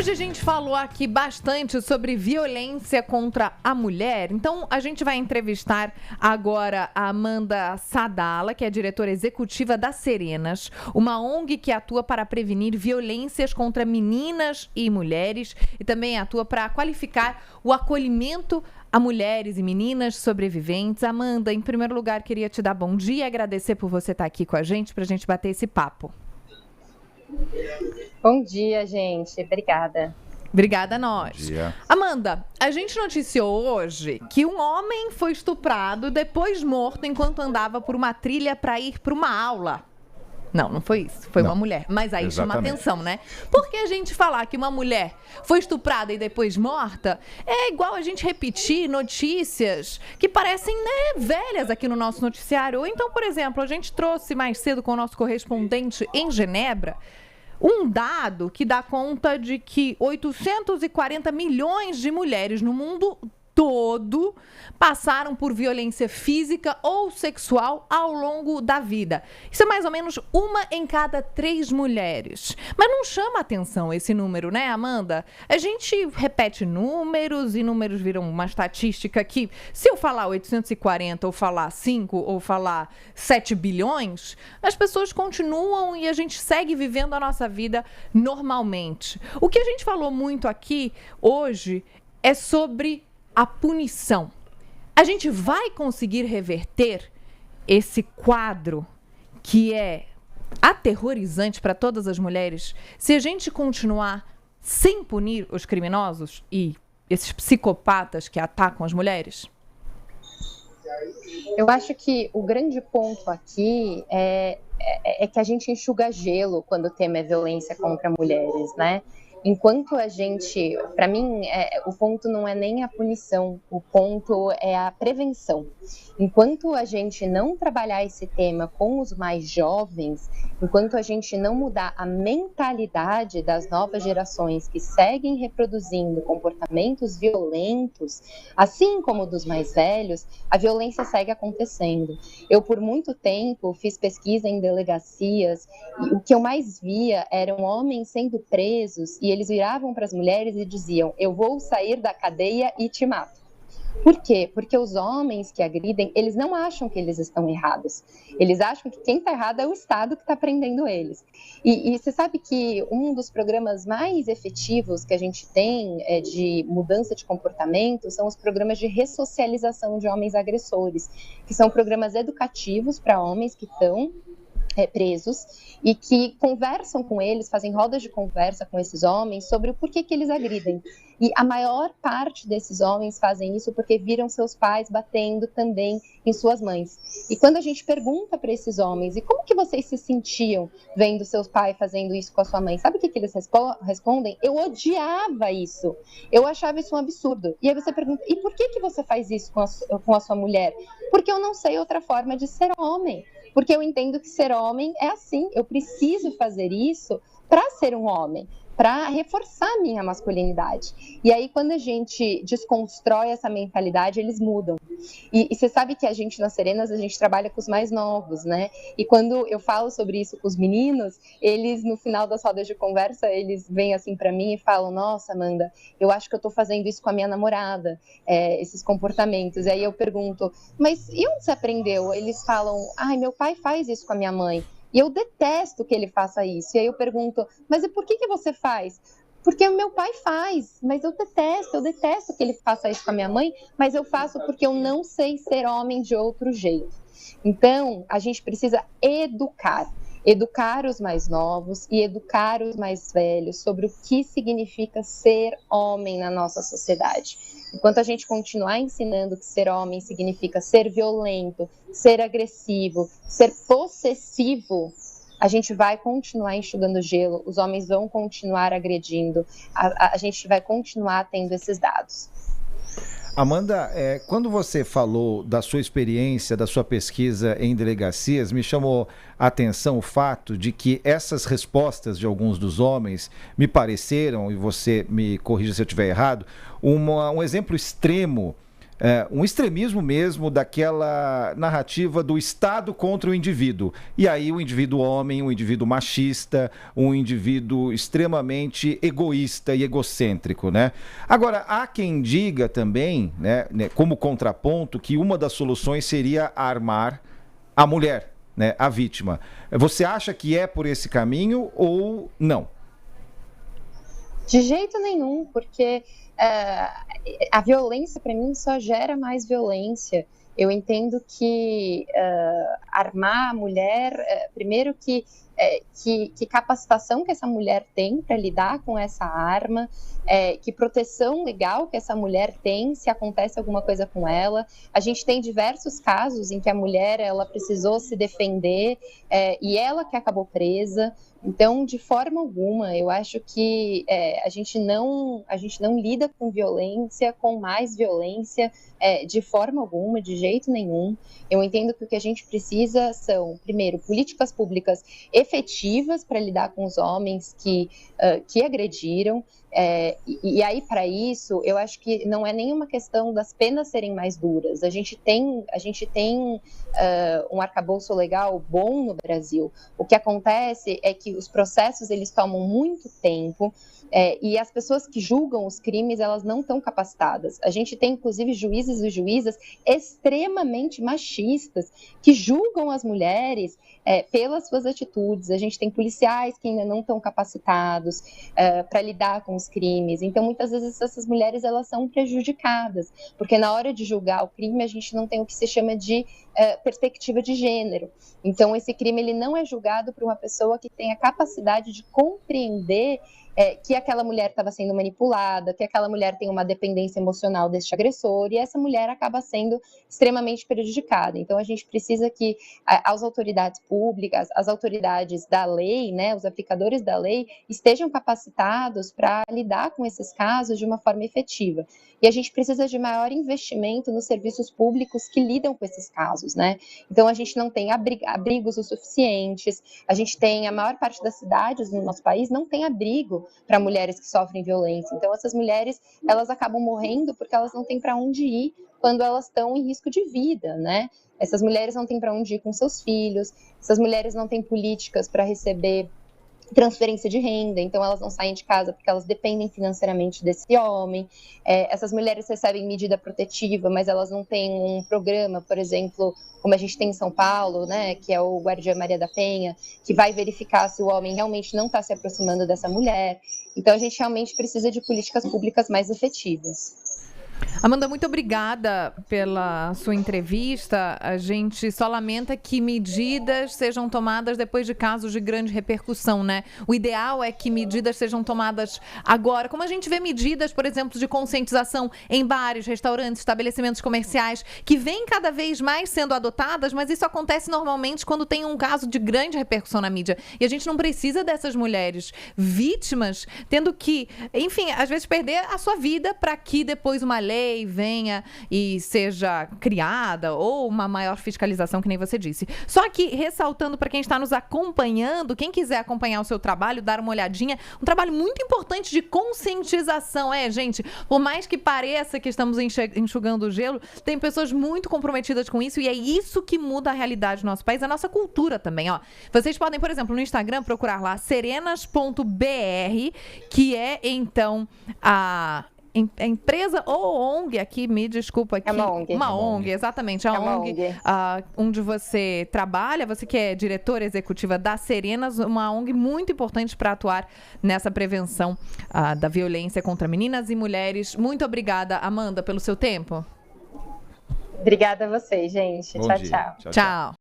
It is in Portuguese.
Hoje a gente falou aqui bastante sobre violência contra a mulher, então a gente vai entrevistar agora a Amanda Sadala, que é diretora executiva da Serenas, uma ONG que atua para prevenir violências contra meninas e mulheres e também atua para qualificar o acolhimento a mulheres e meninas sobreviventes. Amanda, em primeiro lugar, queria te dar bom dia e agradecer por você estar aqui com a gente para a gente bater esse papo. Bom dia, gente. Obrigada. Obrigada a nós. Amanda, a gente noticiou hoje que um homem foi estuprado, depois morto, enquanto andava por uma trilha para ir para uma aula. Não foi isso. Foi uma mulher. Mas aí chama atenção, né? Porque a gente falar que uma mulher foi estuprada e depois morta é igual a gente repetir notícias que parecem, né, velhas aqui no nosso noticiário. Ou então, por exemplo, a gente trouxe mais cedo com o nosso correspondente em Genebra um dado que dá conta de que 840 milhões de mulheres no mundo todo passaram por violência física ou sexual ao longo da vida. Isso é mais ou menos 1 em cada 3 mulheres. Mas não chama atenção esse número, né, Amanda? A gente repete números e números viram uma estatística que, se eu falar 840 ou falar 5 ou falar 7 bilhões, as pessoas continuam e a gente segue vivendo a nossa vida normalmente. O que a gente falou muito aqui hoje é sobre a punição. A gente vai conseguir reverter esse quadro que é aterrorizante para todas as mulheres se a gente continuar sem punir os criminosos e esses psicopatas que atacam as mulheres? Eu acho que o grande ponto aqui é que a gente enxuga gelo quando o tema é violência contra mulheres, né? Enquanto a gente, para mim, o ponto não é nem a punição, o ponto é a prevenção. Enquanto a gente não trabalhar esse tema com os mais jovens, enquanto a gente não mudar a mentalidade das novas gerações que seguem reproduzindo comportamentos violentos, assim como dos mais velhos, a violência segue acontecendo. Eu, por muito tempo, fiz pesquisa em delegacias e o que eu mais via eram homens sendo presos e eles viravam para as mulheres e diziam: eu vou sair da cadeia e te mato. Por quê? Porque os homens que agridem, eles não acham que eles estão errados. Eles acham que quem está errado é o Estado que está prendendo eles. E você sabe que um dos programas mais efetivos que a gente tem de mudança de comportamento são os programas de ressocialização de homens agressores, que são programas educativos para homens que estão presos e que conversam com eles, fazem rodas de conversa com esses homens sobre o porquê que eles agridem. E a maior parte desses homens fazem isso porque viram seus pais batendo também em suas mães. E quando a gente pergunta para esses homens, e como que vocês se sentiam vendo seus pais fazendo isso com a sua mãe? Sabe o que eles respondem? Eu odiava isso. Eu achava isso um absurdo. E aí você pergunta, e por que você faz isso com a sua mulher? Porque eu não sei outra forma de ser homem. Porque eu entendo que ser homem é assim, eu preciso fazer isso para ser um homem, para reforçar a minha masculinidade. E aí, quando a gente desconstrói essa mentalidade, eles mudam. E você sabe que a gente, nas Serenas, a gente trabalha com os mais novos, né? E quando eu falo sobre isso com os meninos, eles, no final das rodas de conversa, eles vêm assim para mim e falam: nossa, Amanda, eu acho que eu tô fazendo isso com a minha namorada, esses comportamentos. E aí eu pergunto, mas e onde você aprendeu? Eles falam: ai, meu pai faz isso com a minha mãe. E eu detesto que ele faça isso. E aí eu pergunto, mas e por que você faz? Porque o meu pai faz, mas eu detesto que ele faça isso com a minha mãe, mas eu faço porque eu não sei ser homem de outro jeito. Então, a gente precisa educar os mais novos e educar os mais velhos sobre o que significa ser homem na nossa sociedade. Enquanto a gente continuar ensinando que ser homem significa ser violento, ser agressivo, ser possessivo, a gente vai continuar enxugando gelo, os homens vão continuar agredindo, a gente vai continuar tendo esses dados. Amanda, quando você falou da sua experiência, da sua pesquisa em delegacias, me chamou a atenção o fato de que essas respostas de alguns dos homens me pareceram, e você me corrija se eu estiver errado, um exemplo extremo um extremismo mesmo daquela narrativa do Estado contra o indivíduo. E aí o indivíduo homem, o indivíduo machista, um indivíduo extremamente egoísta e egocêntrico, né? Agora, há quem diga também, né, como contraponto, que uma das soluções seria armar a mulher, né, a vítima. Você acha que é por esse caminho ou não? De jeito nenhum, porque a violência, para mim, só gera mais violência. Eu entendo que armar a mulher, primeiro que capacitação que essa mulher tem para lidar com essa arma, que proteção legal que essa mulher tem se acontece alguma coisa com ela. A gente tem diversos casos em que a mulher ela precisou se defender e ela que acabou presa. Então, de forma alguma, eu acho que a gente não lida com violência, com mais violência, de forma alguma, de jeito nenhum. Eu entendo que o que a gente precisa são, primeiro, políticas públicas efetivas para lidar com os homens que agrediram. E aí, para isso, eu acho que não é nenhuma questão das penas serem mais duras. A gente tem um arcabouço legal bom no Brasil. O que acontece é que os processos eles tomam muito tempo e as pessoas que julgam os crimes elas não estão capacitadas. A gente tem, inclusive, juízes e juízas extremamente machistas que julgam as mulheres pelas suas atitudes. A gente tem policiais que ainda não estão capacitados para lidar com os crimes. Então, muitas vezes, essas mulheres elas são prejudicadas, porque na hora de julgar o crime, a gente não tem o que se chama de perspectiva de gênero. Então, esse crime ele não é julgado por uma pessoa que tem a capacidade de compreender que aquela mulher estava sendo manipulada, que aquela mulher tem uma dependência emocional deste agressor, e essa mulher acaba sendo extremamente prejudicada. Então, a gente precisa que as autoridades públicas, as autoridades da lei, né, os aplicadores da lei, estejam capacitados para lidar com esses casos de uma forma efetiva. E a gente precisa de maior investimento nos serviços públicos que lidam com esses casos, né? Então, a gente não tem abrigos o suficientes, a gente tem, a maior parte das cidades no nosso país não tem abrigo para mulheres que sofrem violência. Então, essas mulheres, elas acabam morrendo porque elas não têm para onde ir quando elas estão em risco de vida, né? Essas mulheres não têm para onde ir com seus filhos, essas mulheres não têm políticas para receber transferência de renda, então elas não saem de casa porque elas dependem financeiramente desse homem. Essas mulheres recebem medida protetiva, mas elas não têm um programa, por exemplo, como a gente tem em São Paulo, né, que é o Guardiã Maria da Penha, que vai verificar se o homem realmente não está se aproximando dessa mulher. Então a gente realmente precisa de políticas públicas mais efetivas. Amanda, muito obrigada pela sua entrevista. A gente só lamenta que medidas sejam tomadas depois de casos de grande repercussão, né? O ideal é que medidas sejam tomadas agora. Como a gente vê medidas, por exemplo, de conscientização em bares, restaurantes, estabelecimentos comerciais, que vêm cada vez mais sendo adotadas, mas isso acontece normalmente quando tem um caso de grande repercussão na mídia. E a gente não precisa dessas mulheres vítimas tendo que, enfim, às vezes perder a sua vida para que depois uma lei venha e seja criada ou uma maior fiscalização, que nem você disse. Só que, ressaltando para quem está nos acompanhando, quem quiser acompanhar o seu trabalho, dar uma olhadinha, um trabalho muito importante de conscientização, gente, por mais que pareça que estamos enxugando o gelo, tem pessoas muito comprometidas com isso e é isso que muda a realidade do nosso país, a nossa cultura também, Vocês podem, por exemplo, no Instagram procurar lá serenas.br, que é, então, a empresa ou ONG aqui, me desculpa aqui. É uma ONG. Uma ONG, exatamente. A ONG onde você trabalha, você que é diretora executiva da Serenas, uma ONG muito importante para atuar nessa prevenção da violência contra meninas e mulheres. Muito obrigada, Amanda, pelo seu tempo. Obrigada a vocês, gente. Tchau, tchau. Tchau.